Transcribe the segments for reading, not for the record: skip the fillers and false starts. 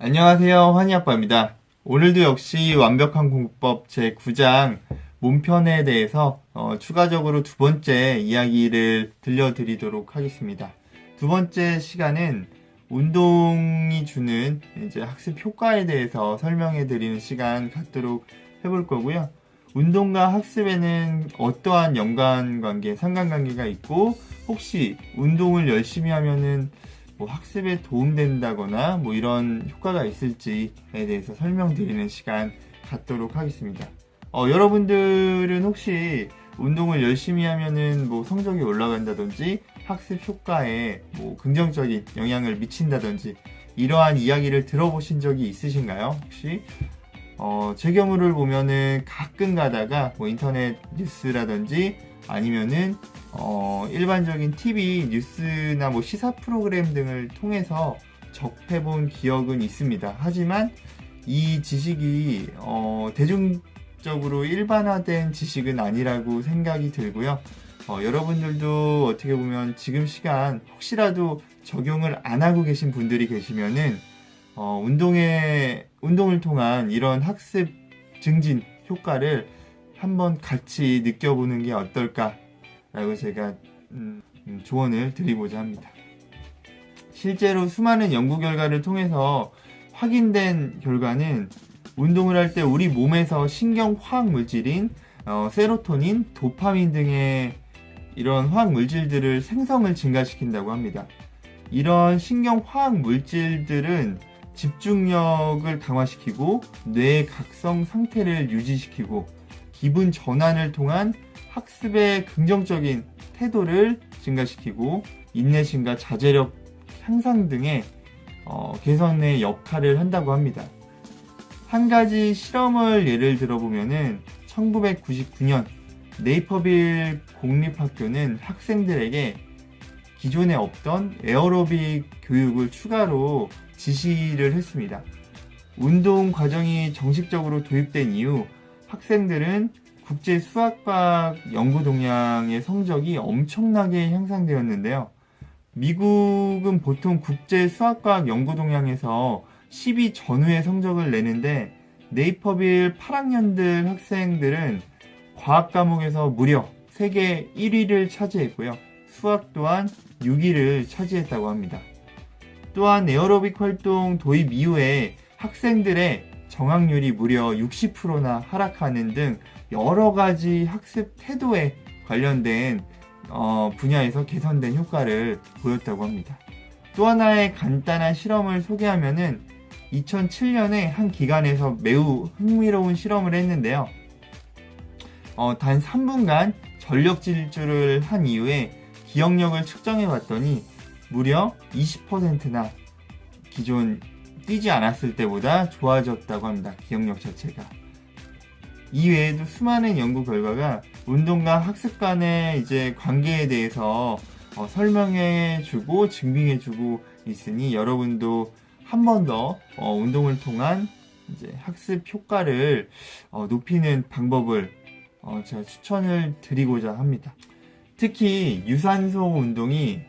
안녕하세요. 환희아빠입니다. 오늘도 역시 완벽한 공부법 제9장 몸편에 대해서 추가적으로 두 번째 이야기를 들려드리도록 하겠습니다. 두 번째 시간은 운동이 주는 이제 학습 효과에 대해서 설명해 드리는 시간 갖도록 해볼 거고요. 운동과 학습에는 어떠한 연관관계, 상관관계가 있고 혹시 운동을 열심히 하면은 학습에 도움된다거나 이런 효과가 있을지에 대해서 설명드리는 시간 갖도록 하겠습니다. 여러분들은 혹시 운동을 열심히 하면은 성적이 올라간다든지 학습 효과에 긍정적인 영향을 미친다든지 이러한 이야기를 들어보신 적이 있으신가요? 혹시? 제 경우를 보면은 가끔 가다가 인터넷 뉴스라든지 아니면은 일반적인 TV 뉴스나 시사 프로그램 등을 통해서 접해본 기억은 있습니다. 하지만 이 지식이 대중적으로 일반화된 지식은 아니라고 생각이 들고요. 여러분들도 어떻게 보면 지금 시간 혹시라도 적용을 안 하고 계신 분들이 계시면은 운동을 통한 이런 학습 증진 효과를 한번 같이 느껴보는 게 어떨까라고 제가 조언을 드리고자 합니다. 실제로 수많은 연구 결과를 통해서 확인된 결과는 운동을 할 때 우리 몸에서 신경 화학 물질인 세로토닌, 도파민 등의 이런 화학 물질들을 생성을 증가시킨다고 합니다. 이런 신경 화학 물질들은 집중력을 강화시키고 뇌의 각성 상태를 유지시키고 기분 전환을 통한 학습의 긍정적인 태도를 증가시키고 인내심과 자제력 향상 등의 개선의 역할을 한다고 합니다. 한 가지 실험을 예를 들어보면은 1999년 네이퍼빌 공립학교는 학생들에게 기존에 없던 에어로빅 교육을 추가로 지시를 했습니다. 운동 과정이 정식적으로 도입된 이후 학생들은 국제 수학과학 연구 동향의 성적이 엄청나게 향상되었는데요. 미국은 보통 국제 수학과학 연구 동향에서 10위 전후의 성적을 내는데 네이퍼빌 8학년들 학생들은 과학 과목에서 무려 세계 1위를 차지했고요. 수학 또한 6위를 차지했다고 합니다. 또한 에어로빅 활동 도입 이후에 학생들의 정확률이 무려 60%나 하락하는 등 여러 가지 학습 태도에 관련된 분야에서 개선된 효과를 보였다고 합니다. 또 하나의 간단한 실험을 소개하면은 2007년에 한 기관에서 매우 흥미로운 실험을 했는데요. 단 3분간 전력 질주를 한 이후에 기억력을 측정해 봤더니 무려 20%나 기존 뛰지 않았을 때보다 좋아졌다고 합니다. 기억력 자체가. 이외에도 수많은 연구 결과가 운동과 학습 간의 이제 관계에 대해서 설명해주고 증빙해주고 있으니 여러분도 한 번 더 운동을 통한 이제 학습 효과를 높이는 방법을 제가 추천을 드리고자 합니다. 특히 유산소 운동이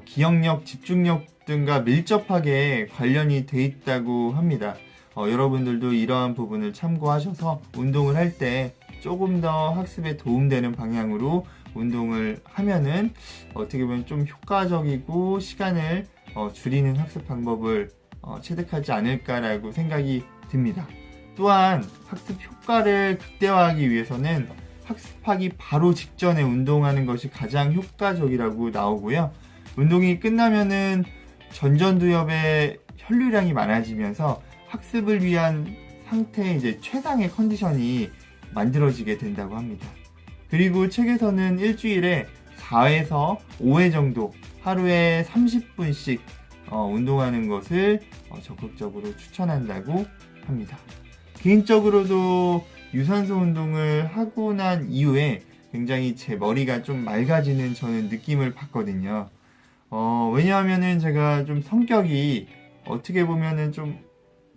기억력, 집중력 등과 밀접하게 관련이 돼 있다고 합니다. 여러분들도 이러한 부분을 참고하셔서 운동을 할 때 조금 더 학습에 도움되는 방향으로 운동을 하면은 어떻게 보면 좀 효과적이고 시간을 줄이는 학습 방법을 체득하지 않을까라고 생각이 듭니다. 또한 학습 효과를 극대화하기 위해서는 학습하기 바로 직전에 운동하는 것이 가장 효과적이라고 나오고요. 운동이 끝나면은 전전두엽의 혈류량이 많아지면서 학습을 위한 상태의 이제 최상의 컨디션이 만들어지게 된다고 합니다. 그리고 책에서는 일주일에 4회에서 5회 정도 하루에 30분씩 운동하는 것을 적극적으로 추천한다고 합니다. 개인적으로도 유산소 운동을 하고 난 이후에 굉장히 제 머리가 좀 맑아지는 저는 느낌을 받거든요. 왜냐하면은 제가 좀 성격이 어떻게 보면은 좀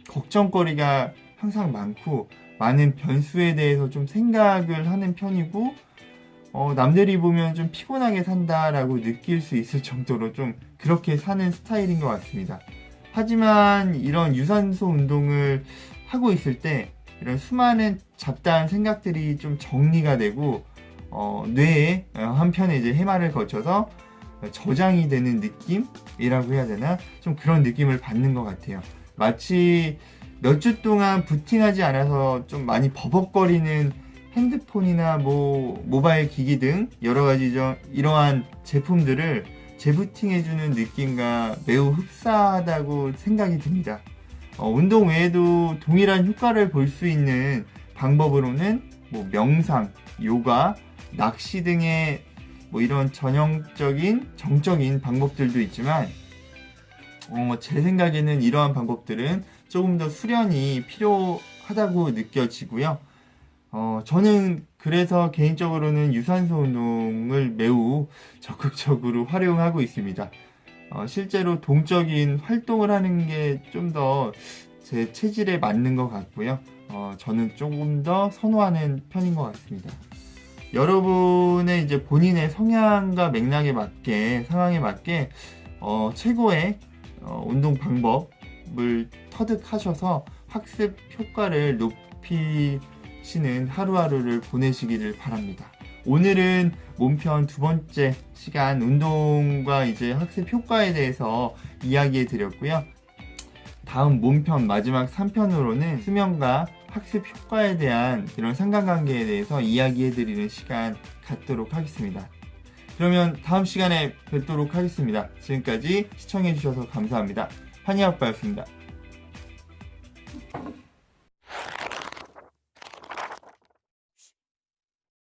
걱정거리가 항상 많고 많은 변수에 대해서 좀 생각을 하는 편이고 남들이 보면 좀 피곤하게 산다라고 느낄 수 있을 정도로 좀 그렇게 사는 스타일인 것 같습니다. 하지만 이런 유산소 운동을 하고 있을 때 이런 수많은 잡다한 생각들이 좀 정리가 되고 뇌에 한편에 이제 해마를 거쳐서 저장이 되는 느낌이라고 해야 되나? 좀 그런 느낌을 받는 것 같아요. 마치 몇 주 동안 부팅하지 않아서 좀 많이 버벅거리는 핸드폰이나 모바일 기기 등 여러 가지 이러한 제품들을 재부팅해주는 느낌과 매우 흡사하다고 생각이 듭니다. 운동 외에도 동일한 효과를 볼 수 있는 방법으로는 명상, 요가, 낚시 등의 이런 전형적인 정적인 방법들도 있지만 제 생각에는 이러한 방법들은 조금 더 수련이 필요하다고 느껴지고요. 저는 그래서 개인적으로는 유산소 운동을 매우 적극적으로 활용하고 있습니다. 실제로 동적인 활동을 하는 게 좀 더 제 체질에 맞는 것 같고요. 저는 조금 더 선호하는 편인 것 같습니다. 여러분의 이제 본인의 성향과 맥락에 맞게, 상황에 맞게 최고의 운동 방법을 터득하셔서 학습 효과를 높이시는 하루하루를 보내시기를 바랍니다. 오늘은 몸편 두 번째 시간 운동과 이제 학습 효과에 대해서 이야기해 드렸고요. 다음 몸편 마지막 3편으로는 수면과 학습 효과에 대한 이런 상관관계에 대해서 이야기해 드리는 시간 갖도록 하겠습니다. 그러면 다음 시간에 뵙도록 하겠습니다. 지금까지 시청해 주셔서 감사합니다. 한의학과였습니다.